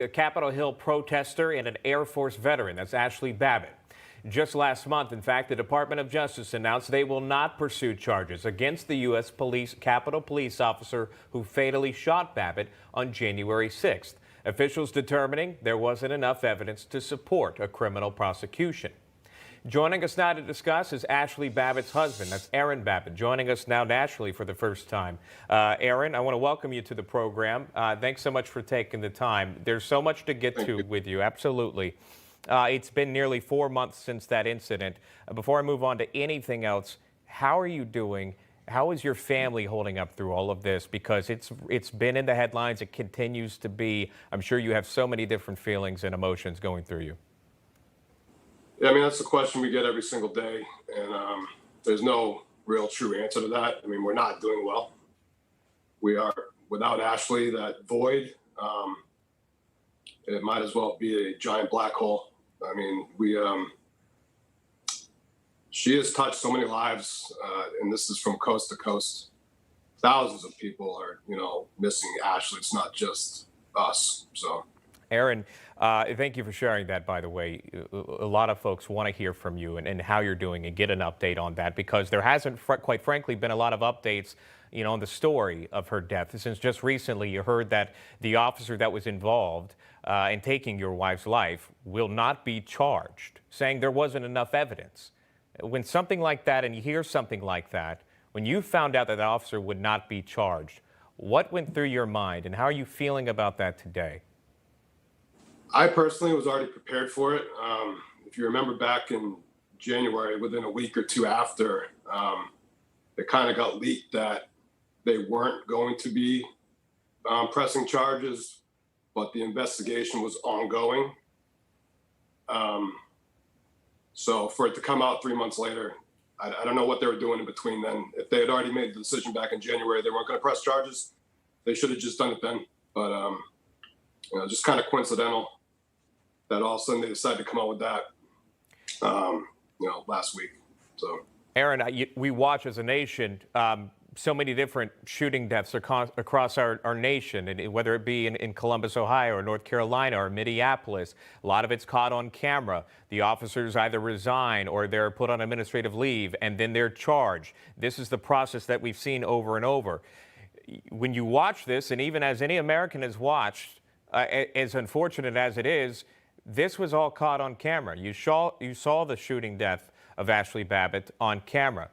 a Capitol Hill protester and an Air Force veteran. That's Ashli Babbitt. Just last month, in fact, the Department of Justice announced they will not pursue charges against the U.S. Capitol Police officer who fatally shot Babbitt on January 6th. Officials determining there wasn't enough evidence to support a criminal prosecution. Joining us now to discuss is Ashli Babbitt's husband. That's Aaron Babbitt, joining us now nationally for the first time. Aaron, I want to welcome you to the program. Thanks so much for taking the time. There's so much to get to with you, absolutely. It's been nearly 4 months since that incident. Before I move on to anything else, how are you doing? How is your family holding up through all of this? Because it's been in the headlines. It continues to be. I'm sure you have so many different feelings and emotions going through you. Yeah, I mean, that's the question we get every single day. And there's no real true answer to that. I mean, we're not doing well. We are, without Ashli, that void, it might as well be a giant black hole. I mean, she has touched so many lives, and this is from coast to coast. Thousands of people are, missing Ashli. It's not just us, so. Aaron, thank you for sharing that, by the way. A lot of folks want to hear from you and how you're doing and get an update on that, because there hasn't, quite frankly, been a lot of updates, on the story of her death. Since just recently you heard that the officer that was involved in taking your wife's life will not be charged, saying there wasn't enough evidence. When something like that, and you hear something like that, when you found out that the officer would not be charged, what went through your mind and how are you feeling about that today? I personally was already prepared for it. If you remember back in January, within a week or two after, it kind of got leaked that they weren't going to be pressing charges, but the investigation was ongoing. So for it to come out 3 months later, I don't know what they were doing in between then. If they had already made the decision back in January they weren't going to press charges, they should have just done it then. But just kind of coincidental that all of a sudden they decided to come out with that, last week. So, Aaron, we watch as a nation so many different shooting deaths across our nation, and whether it be in Columbus, Ohio, or North Carolina, or Minneapolis. A lot of it's caught on camera. The officers either resign or they're put on administrative leave, and then they're charged. This is the process that we've seen over and over. When you watch this, and even as any American has watched, as unfortunate as it is, this was all caught on camera. You saw the shooting death of Ashli Babbitt on camera.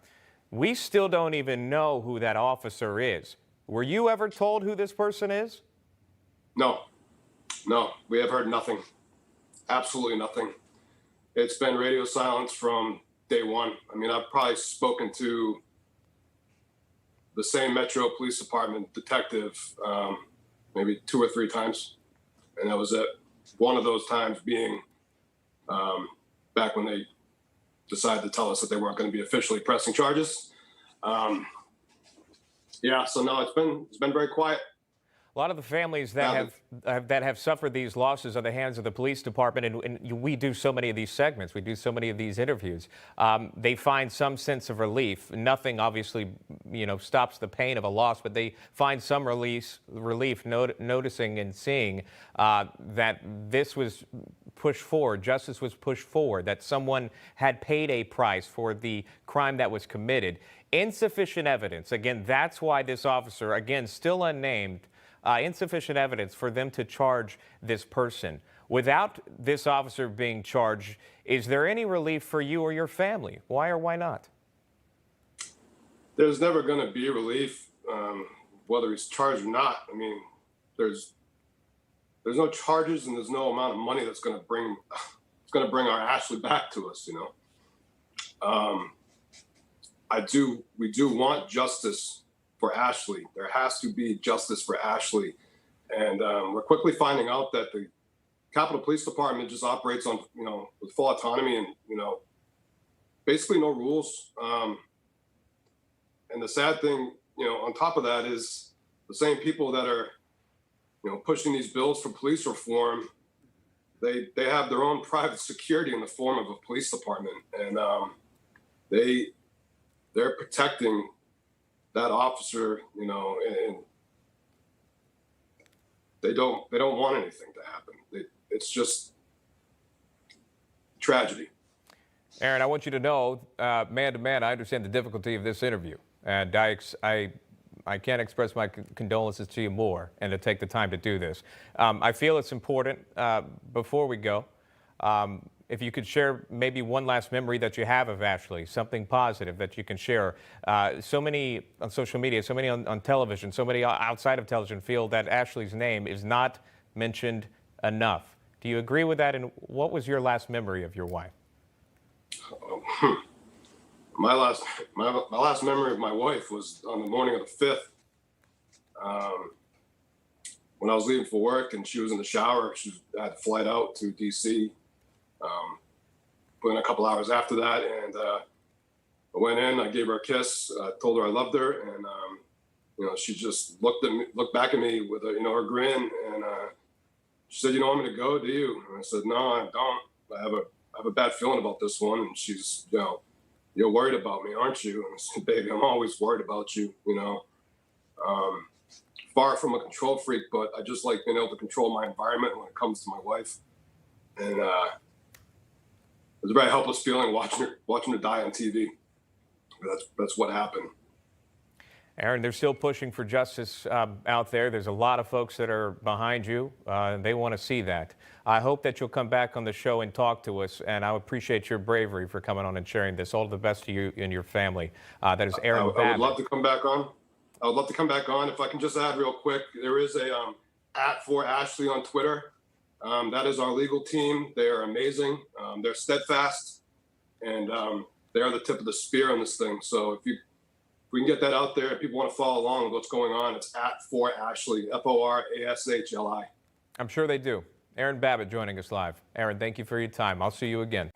We still don't even know who that officer is. Were you ever told who this person is? No, we have heard nothing. Absolutely nothing. It's been radio silence from day one. I mean, I've probably spoken to the same Metro Police Department detective maybe 2 or 3 times, and that was it. One of those times being back when they decided to tell us that they weren't going to be officially pressing charges. So no, it's been very quiet. A lot of the families that have suffered these losses at the hands of the police department, and we do so many of these segments, we do so many of these interviews, they find some sense of relief. Nothing obviously, stops the pain of a loss, but they find some relief noticing and seeing that this was pushed forward, justice was pushed forward, that someone had paid a price for the crime that was committed. Insufficient evidence. Again, that's why this officer, again, still unnamed, insufficient evidence for them to charge this person. Without this officer being charged, is there any relief for you or your family? Why or why not? There's never going to be relief, whether he's charged or not. I mean, there's no charges and there's no amount of money that's going to bring our Ashli back to us. We do want justice for Ashli. There has to be justice for Ashli. And we're quickly finding out that the Capitol Police Department just operates on, with full autonomy and, basically no rules. And the sad thing, on top of that is the same people that are, pushing these bills for police reform, they have their own private security in the form of a police department. And they're protecting that officer, and they don't want anything to happen. it's just tragedy. Aaron, I want you to know, man to man, I understand the difficulty of this interview, and I can't express my condolences to you more, and to take the time to do this. I feel it's important, before we go, if you could share maybe one last memory that you have of Ashli, something positive that you can share. So many on social media, so many on television, so many outside of television feel that Ashli's name is not mentioned enough. Do you agree with that? And what was your last memory of your wife? My last memory of my wife was on the morning of the 5th, when I was leaving for work, and she was in the shower. She had to flight out to DC. Put in a couple hours after that, and I went in. I gave her a kiss. Told her I loved her, and she just looked back at me with her grin, and she said, "I'm going to go. Do you?" And I said, "No, I don't. I have a bad feeling about this one." And she's, "You're worried about me, aren't you?" And I said, "Baby, I'm always worried about you. Far from a control freak, but I just like being able to control my environment when it comes to my wife." And it was a very helpless feeling watching her die on TV. That's what happened. Aaron, they're still pushing for justice out there. There's a lot of folks that are behind you. They want to see that. I hope that you'll come back on the show and talk to us, and I appreciate your bravery for coming on and sharing this. All the best to you and your family. That is Aaron Babbitt. I would love to come back on. I would love to come back on. If I can just add real quick, there is a @4Ashli on Twitter. That is our legal team. They are amazing. They're steadfast, and they are the tip of the spear on this thing. So if we can get that out there, if people want to follow along with what's going on, it's @4Ashli, FORASHLI. I'm sure they do. Aaron Babbitt joining us live. Aaron, thank you for your time. I'll see you again.